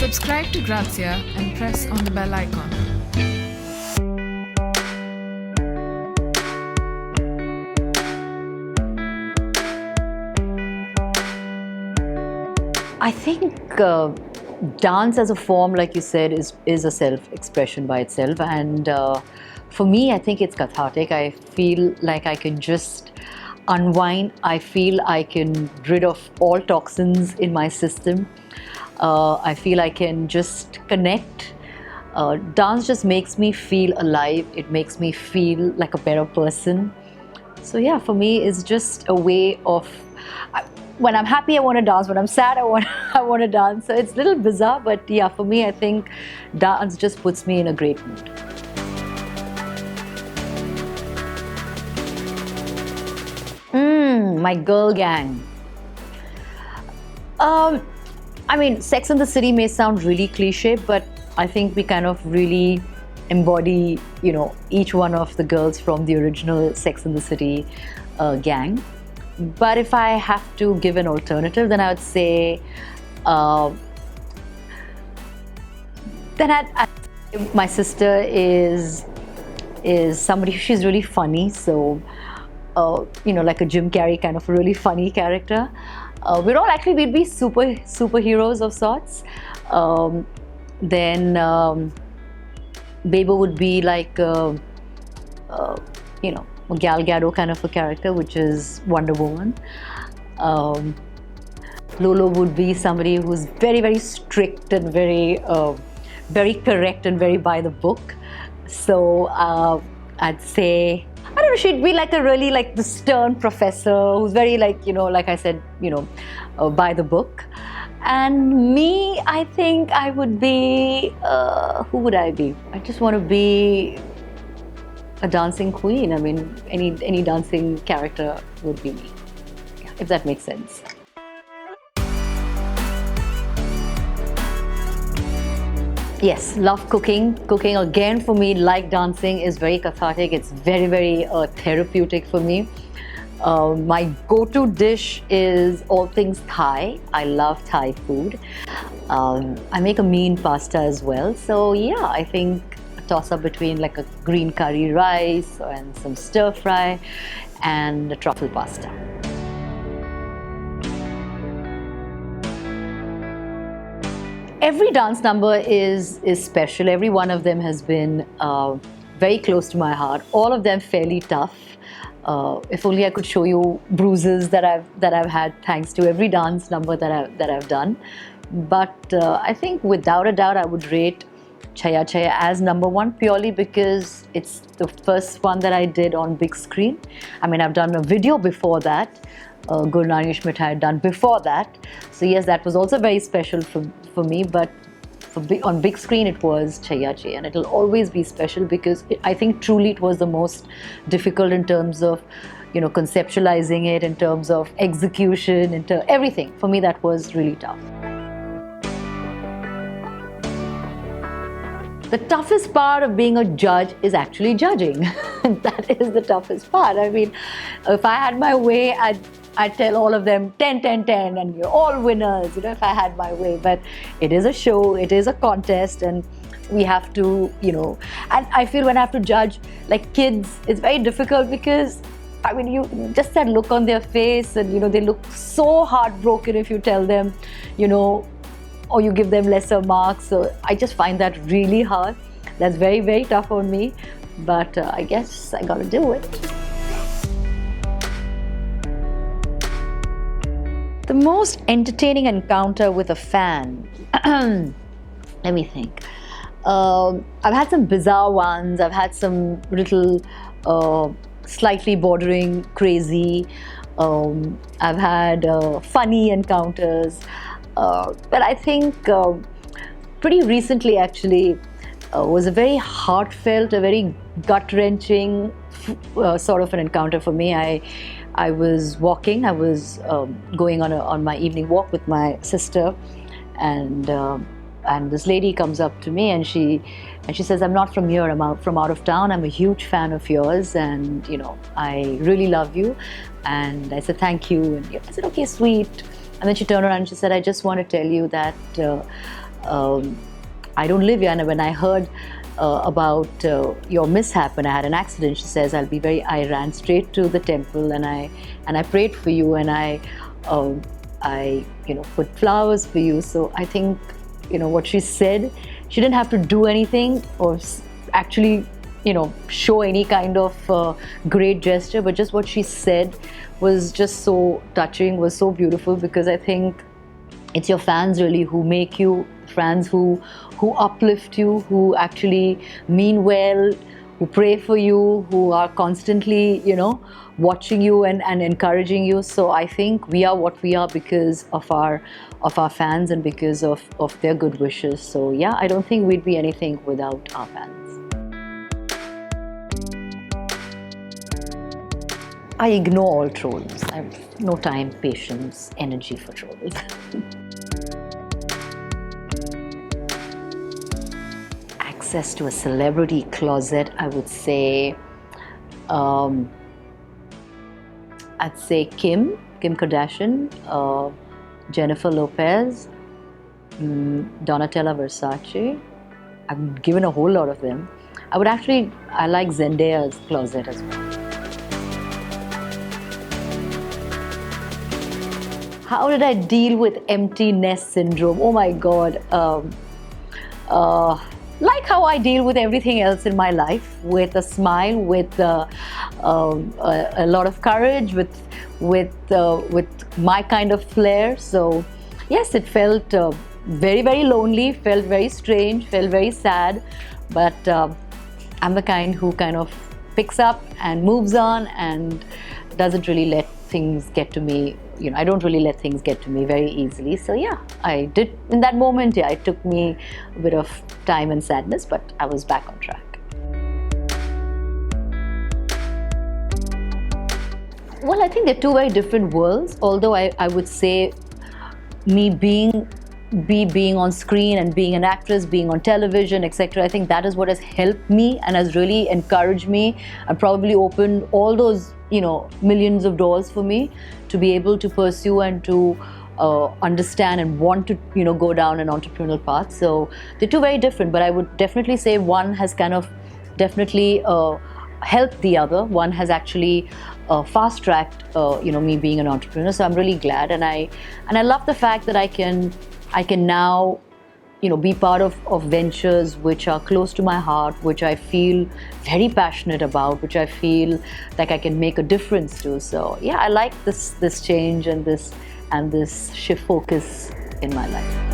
Subscribe to Grazia and press on the bell icon. I think dance as a form, like you said, is a self-expression by itself. And for me, I think it's cathartic. I feel like I can just unwind. I feel I can rid of all toxins in my system. I feel I can just connect. Dance just makes me feel alive. It makes me feel like a better person. So yeah, for me, it's just a way of... when I'm happy, I want to dance. When I'm sad, I want to dance. So it's a little bizarre, but yeah, for me, I think dance just puts me in a great mood. My girl gang. I mean, Sex and the City may sound really cliche, but I think we kind of really embody, each one of the girls from the original Sex and the City gang. But if I have to give an alternative, then I would say my sister is somebody. She's really funny, so like a Jim Carrey kind of a really funny character. We'd be superheroes of sorts. Then Bebo would be like a Gal Gadot kind of a character, which is Wonder Woman. Lolo would be somebody who's very, very strict and very, very correct and very by the book. So I'd say, I don't know, she'd be like a really like the stern professor who's very like, like I said, by the book. And me, I think I would be, who would I be? I just want to be a dancing queen. I mean, any dancing character would be me, if that makes sense. Yes, love cooking. Cooking, again, for me, like dancing, is very cathartic. It's very, very therapeutic for me. My go-to dish is all things Thai. I love Thai food. I make a mean pasta as well. So yeah, I think toss up between like a green curry rice and some stir fry and a truffle pasta. Every dance number is special. Every one of them has been very close to my heart. All of them fairly tough. If only I could show you bruises that I've had thanks to every dance number that I've done. But I think without a doubt I would rate Chaya Chaya as number one, purely because it's the first one that I did on big screen. I mean, I've done a video before that. Gurnani Schmidt I had done before that. So yes, that was also very special for me. But on big screen, it was Chaya Chaya, and it'll always be special because I think truly it was the most difficult in terms of, conceptualizing it, in terms of execution, into everything. For me, that was really tough. The toughest part of being a judge is actually judging. That is the toughest part. I mean, if I had my way, I'd tell all of them 10, 10, 10, and you're all winners, if I had my way. But it is a show, it is a contest, and we have to, and I feel when I have to judge, like kids, it's very difficult because, I mean, you just that look on their face, and, they look so heartbroken if you tell them, or you give them lesser marks. So I just find that really hard. That's very, very tough on me. But I guess I gotta do it. The most entertaining encounter with a fan. Let me think. I've had some bizarre ones. I've had some little slightly bordering crazy. I've had funny encounters. But I think pretty recently actually was a very heartfelt, a very gut-wrenching sort of an encounter for me. I was walking, I was going on my evening walk with my sister, and this lady comes up to me and she says, "I'm not from here, I'm from out of town. I'm a huge fan of yours, and I really love you." And I said, "Thank you." And I said, "Okay, sweet." And then she turned around and she said, "I just want to tell you that I don't live here. And when I heard about your mishap when I had an accident, she says, I ran straight to the temple and I prayed for you, and I put flowers for you. So I think, what she said, she didn't have to do anything or actually, show any kind of great gesture, but just what she said was just so touching, was so beautiful, because I think it's your fans really who make you, fans who uplift you, who actually mean well, who pray for you, who are constantly, watching you and encouraging you. So I think we are what we are because of our fans and because of their good wishes. So yeah, I don't think we'd be anything without our fans. I ignore all trolls. I have no time, patience, energy for trolls. Access to a celebrity closet, I would say, Kim Kardashian, Jennifer Lopez, Donatella Versace. I've given a whole lot of them. I like Zendaya's closet as well. How did I deal with empty nest syndrome? Oh my God. Like how I deal with everything else in my life, with a smile, with a lot of courage, with my kind of flair. So yes, it felt very, very lonely, felt very strange, felt very sad, but I'm the kind who kind of picks up and moves on and doesn't really let things get to me. I don't really let things get to me very easily. So yeah, I did in that moment. Yeah, it took me a bit of time and sadness, but I was back on track. Well, I think they're two very different worlds. Although I would say me being on screen and being an actress, being on television, etc. I think that is what has helped me and has really encouraged me and probably opened all those millions of doors for me to be able to pursue and to understand and want to go down an entrepreneurial path. So they're two very different, but I would definitely say one has kind of definitely helped the other. One has actually fast-tracked me being an entrepreneur. So I'm really glad, and I love the fact that I can now be part of ventures which are close to my heart, which I feel very passionate about, which I feel like I can make a difference to. So yeah, I like this change and this shift focus in my life.